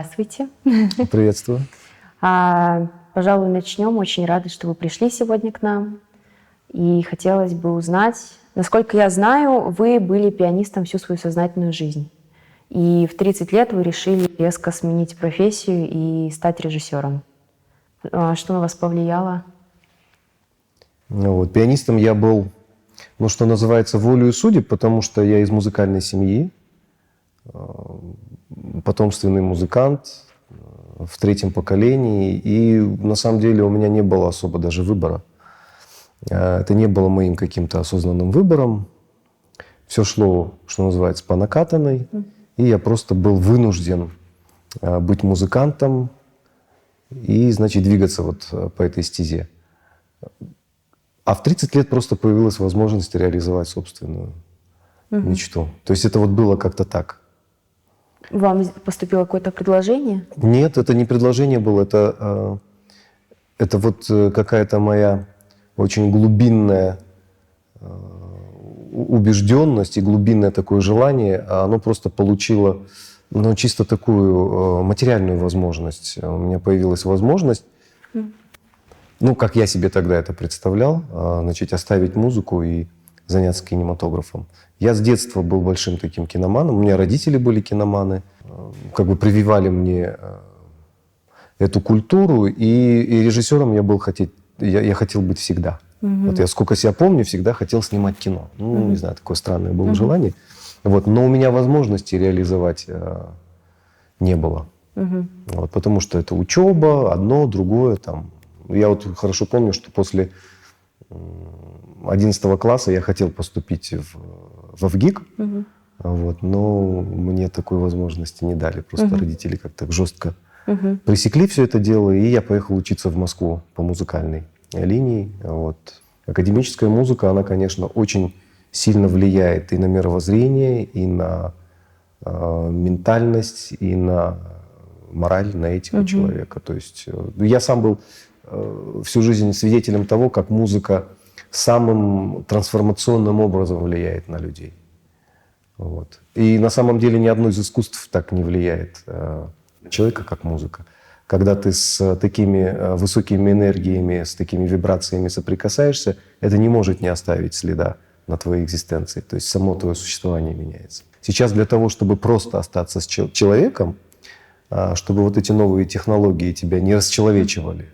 Здравствуйте. Приветствую. Пожалуй, начнем. Очень рада, что вы пришли сегодня к нам. И хотелось бы узнать, насколько я знаю, вы были пианистом всю свою сознательную жизнь. И в 30 лет вы решили резко сменить профессию и стать режиссером. Что на вас повлияло? Пианистом я был, что называется, волею судеб, потому что я из музыкальной семьи, потомственный музыкант в третьем поколении. И на самом деле у меня не было особо даже выбора. Это не было моим каким-то осознанным выбором. Все шло, что называется, по накатанной. И я просто был вынужден быть музыкантом и, значит, двигаться по этой стезе. А в 30 лет просто появилась возможность реализовать собственную мечту. То есть это было как-то так. Вам поступило какое-то предложение? Нет, это не предложение было. Это какая-то моя очень глубинная убежденность и глубинное такое желание. Оно просто получило чисто такую материальную возможность. У меня появилась возможность, как я себе тогда это представлял, оставить музыку и заняться кинематографом. Я с детства был большим таким киноманом. У меня родители были киноманы, прививали мне эту культуру. И режиссером я хотел быть всегда. Я сколько себя помню, всегда хотел снимать кино. Не знаю, такое странное было желание. Но у меня возможности реализовать не было. Потому что это учеба, одно, другое. Я хорошо помню, что после 11 класса я хотел поступить в ВГИК, но мне такой возможности не дали. Просто родители как-то жестко пресекли все это дело, и я поехал учиться в Москву по музыкальной линии. Академическая музыка, она, конечно, очень сильно влияет и на мировоззрение, и на ментальность, и на мораль, на этику человека. То есть я сам был всю жизнь свидетелем того, как музыка самым трансформационным образом влияет на людей. И на самом деле ни одно из искусств так не влияет на человека, как музыка. Когда ты с такими высокими энергиями, с такими вибрациями соприкасаешься, это не может не оставить следа на твоей экзистенции. То есть само твое существование меняется. Сейчас для того, чтобы просто остаться с человеком, чтобы эти новые технологии тебя не расчеловечивали.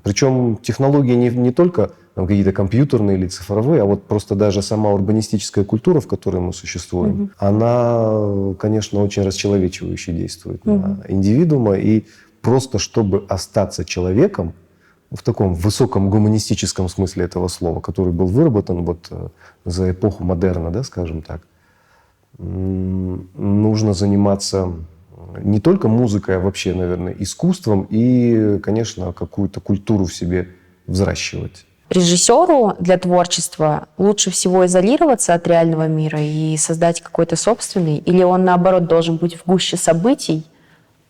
Причем технологии не только какие-то компьютерные или цифровые, а просто даже сама урбанистическая культура, в которой мы существуем, она, конечно, очень расчеловечивающе действует на индивидуума. И просто чтобы остаться человеком, в таком высоком гуманистическом смысле этого слова, который был выработан за эпоху модерна, да, скажем так, нужно заниматься не только музыкой, а вообще, наверное, искусством и, конечно, какую-то культуру в себе взращивать. Режиссеру для творчества лучше всего изолироваться от реального мира и создать какой-то собственный? Или он, наоборот, должен быть в гуще событий,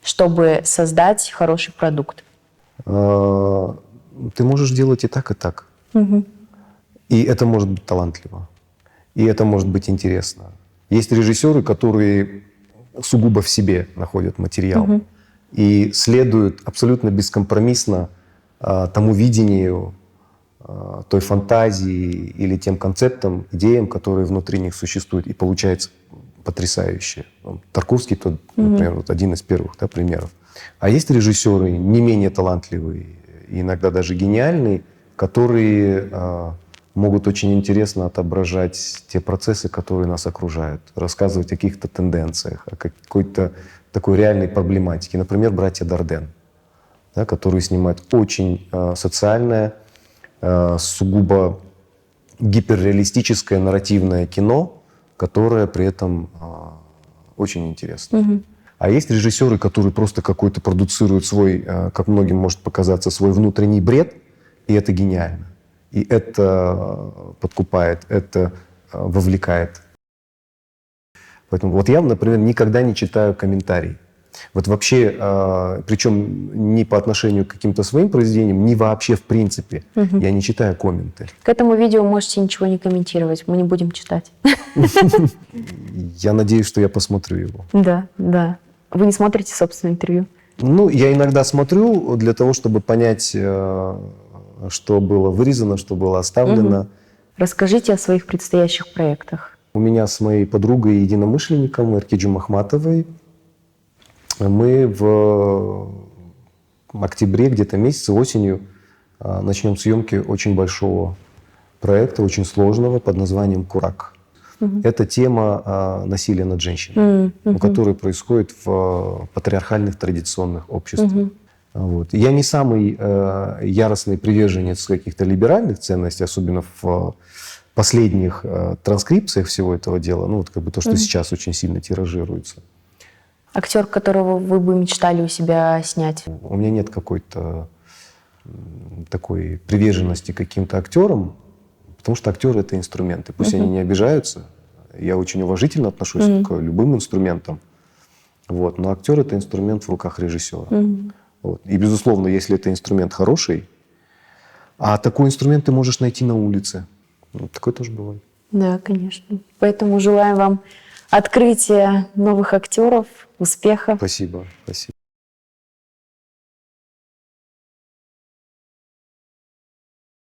чтобы создать хороший продукт? Ты можешь делать и так, и так. И это может быть талантливо. И это может быть интересно. Есть режиссеры, которые сугубо в себе находят материал и следуют абсолютно бескомпромиссно тому видению, той фантазии или тем концептам, идеям, которые внутри них существуют. И получается потрясающе. Тарковский, например, один из первых примеров. А есть режиссеры не менее талантливые, иногда даже гениальные, которые могут очень интересно отображать те процессы, которые нас окружают, рассказывать о каких-то тенденциях, о какой-то такой реальной проблематике. Например, братья Дарден, которые снимают очень социальное, сугубо гиперреалистическое нарративное кино, которое при этом очень интересно. А есть режиссеры, которые просто какой-то продуцируют свой, как многим может показаться, свой внутренний бред, и это гениально. И это подкупает, это вовлекает. Поэтому я, например, никогда не читаю комментарий. Вообще, причем не по отношению к каким-то своим произведениям, ни вообще в принципе. Я не читаю комменты. К этому видео можете ничего не комментировать, мы не будем читать. Я надеюсь, что я посмотрю его. Да, да. Вы не смотрите собственное интервью? Ну, я иногда смотрю для того, чтобы понять, что было вырезано, что было оставлено. Расскажите о своих предстоящих проектах. У меня с моей подругой и единомышленником Эркиджи Махматовой мы в октябре, где-то месяце, осенью, начнем съемки очень большого проекта, очень сложного, под названием «Курак». Это тема насилия над женщиной, которое происходит в патриархальных традиционных обществах. Вот. Я не самый яростный приверженец каких-то либеральных ценностей, особенно в последних транскрипциях всего этого дела, ну вот как бы то, что сейчас очень сильно тиражируется. Актер, которого вы бы мечтали у себя снять? У меня нет какой-то такой приверженности к каким-то актерам, потому что актеры — это инструменты. Пусть они не обижаются. Я очень уважительно отношусь к любым инструментам. Вот. Но актер — это инструмент в руках режиссера. Вот. И, безусловно, если это инструмент хороший, а такой инструмент ты можешь найти на улице. Вот. Такое тоже бывает. Да, конечно. Поэтому желаем вам открытия новых актеров, успехов. Спасибо. Спасибо.